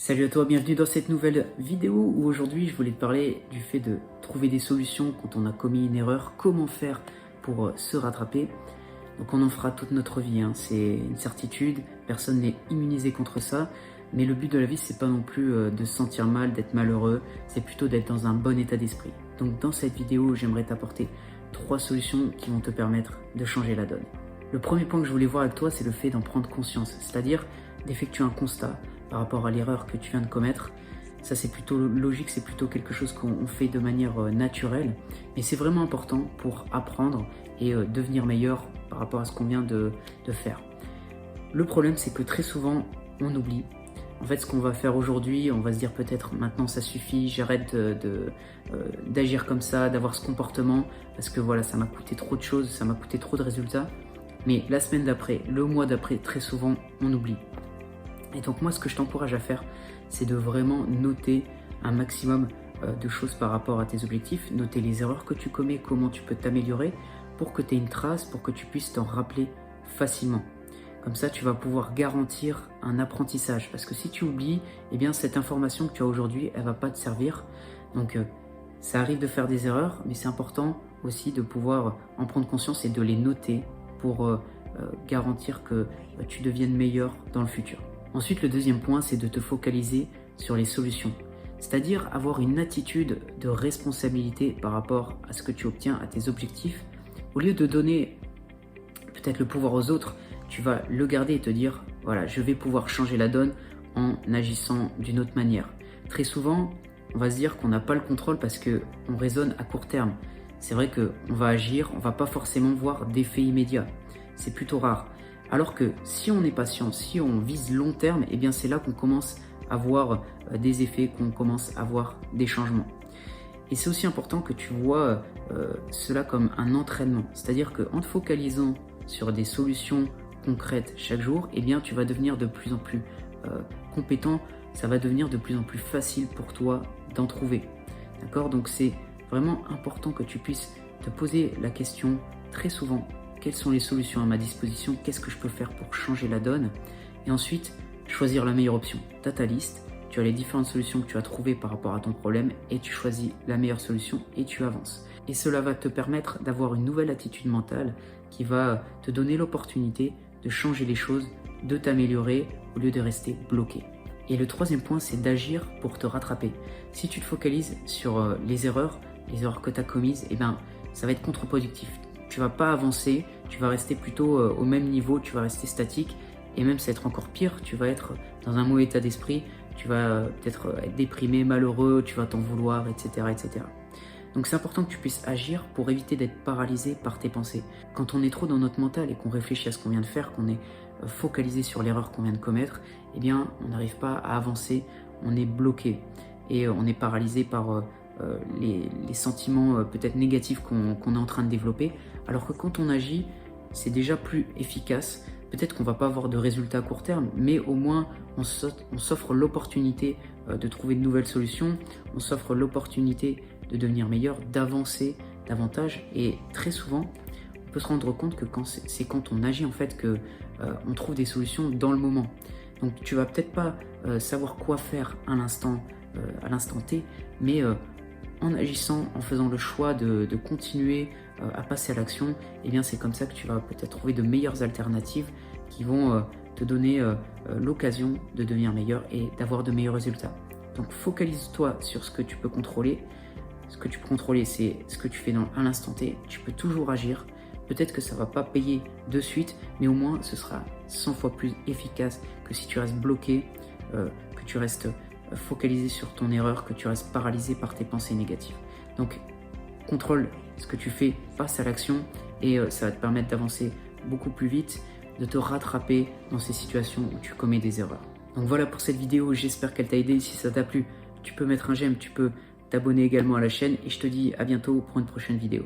Salut à toi, bienvenue dans cette nouvelle vidéo où aujourd'hui je voulais te parler du fait de trouver des solutions quand on a commis une erreur, comment faire pour se rattraper. Donc on en fera toute notre vie, hein. C'est une certitude, personne n'est immunisé contre ça, mais le but de la vie c'est pas non plus de se sentir mal, d'être malheureux, c'est plutôt d'être dans un bon état d'esprit. Donc dans cette vidéo j'aimerais t'apporter 3 solutions qui vont te permettre de changer la donne. Le premier point que je voulais voir avec toi c'est le fait d'en prendre conscience, c'est-à-dire d'effectuer un constat par rapport à l'erreur que tu viens de commettre. Ça c'est plutôt logique, c'est plutôt quelque chose qu'on fait de manière naturelle, mais c'est vraiment important pour apprendre et devenir meilleur par rapport à ce qu'on vient de faire. Le problème c'est que très souvent on oublie. En fait ce qu'on va faire aujourd'hui, on va se dire peut-être maintenant ça suffit, j'arrête d'agir comme ça, d'avoir ce comportement, parce que voilà ça m'a coûté trop de choses, ça m'a coûté trop de résultats. Mais la semaine d'après, le mois d'après, très souvent on oublie. Et donc moi ce que je t'encourage à faire, c'est de vraiment noter un maximum de choses par rapport à tes objectifs, noter les erreurs que tu commets, comment tu peux t'améliorer pour que tu aies une trace, pour que tu puisses t'en rappeler facilement. Comme ça tu vas pouvoir garantir un apprentissage, parce que si tu oublies, eh bien cette information que tu as aujourd'hui, elle va pas te servir. Donc ça arrive de faire des erreurs, mais c'est important aussi de pouvoir en prendre conscience et de les noter pour garantir que tu deviennes meilleur dans le futur. Ensuite, le deuxième point, c'est de te focaliser sur les solutions, c'est-à-dire avoir une attitude de responsabilité par rapport à ce que tu obtiens, à tes objectifs. Au lieu de donner peut-être le pouvoir aux autres, tu vas le garder et te dire, voilà, je vais pouvoir changer la donne en agissant d'une autre manière. Très souvent, on va se dire qu'on n'a pas le contrôle parce qu'on raisonne à court terme. C'est vrai qu'on va agir, on ne va pas forcément voir d'effet immédiat. C'est plutôt rare. Alors que si on est patient, si on vise long terme, eh bien c'est là qu'on commence à voir des effets, qu'on commence à voir des changements. Et c'est aussi important que tu vois cela comme un entraînement. C'est-à-dire qu'en te focalisant sur des solutions concrètes chaque jour, eh bien tu vas devenir de plus en plus compétent, ça va devenir de plus en plus facile pour toi d'en trouver. D'accord ? Donc c'est vraiment important que tu puisses te poser la question très souvent. Quelles sont les solutions à ma disposition? Qu'est-ce que je peux faire pour changer la donne? Et ensuite, choisir la meilleure option. Tu as ta liste, tu as les différentes solutions que tu as trouvées par rapport à ton problème et tu choisis la meilleure solution et tu avances. Et cela va te permettre d'avoir une nouvelle attitude mentale qui va te donner l'opportunité de changer les choses, de t'améliorer au lieu de rester bloqué. Et le troisième point, c'est d'agir pour te rattraper. Si tu te focalises sur les erreurs que tu as commises, eh ben, ça va être contre-productif. Tu vas pas avancer, tu vas rester plutôt au même niveau, tu vas rester statique et même ça va être encore pire, tu vas être dans un mauvais état d'esprit, tu vas peut-être être déprimé, malheureux, tu vas t'en vouloir, etc., etc. Donc c'est important que tu puisses agir pour éviter d'être paralysé par tes pensées. Quand on est trop dans notre mental et qu'on réfléchit à ce qu'on vient de faire, qu'on est focalisé sur l'erreur qu'on vient de commettre, eh bien on n'arrive pas à avancer, on est bloqué et on est paralysé par les sentiments peut-être négatifs qu'on est en train de développer, alors que quand on agit, c'est déjà plus efficace. Peut-être qu'on ne va pas avoir de résultats à court terme, mais au moins on s'offre l'opportunité de trouver de nouvelles solutions, on s'offre l'opportunité de devenir meilleur, d'avancer davantage. Et très souvent, on peut se rendre compte que c'est quand on agit en fait que on trouve des solutions dans le moment. Donc tu vas peut-être pas savoir quoi faire à l'instant T, mais en agissant, en faisant le choix de continuer à passer à l'action, eh bien c'est comme ça que tu vas peut-être trouver de meilleures alternatives qui vont te donner l'occasion de devenir meilleur et d'avoir de meilleurs résultats. Donc focalise-toi sur ce que tu peux contrôler. Ce que tu peux contrôler, c'est ce que tu fais à l'instant T. Tu peux toujours agir. Peut-être que ça ne va pas payer de suite, mais au moins ce sera 100 fois plus efficace que si tu restes bloqué, que tu restes focalisé sur ton erreur, que tu restes paralysé par tes pensées négatives. Donc contrôle ce que tu fais, passe à l'action et ça va te permettre d'avancer beaucoup plus vite, de te rattraper dans ces situations où tu commets des erreurs. Donc voilà pour cette vidéo, j'espère qu'elle t'a aidé. Si ça t'a plu, tu peux mettre un j'aime, tu peux t'abonner également à la chaîne et je te dis à bientôt pour une prochaine vidéo.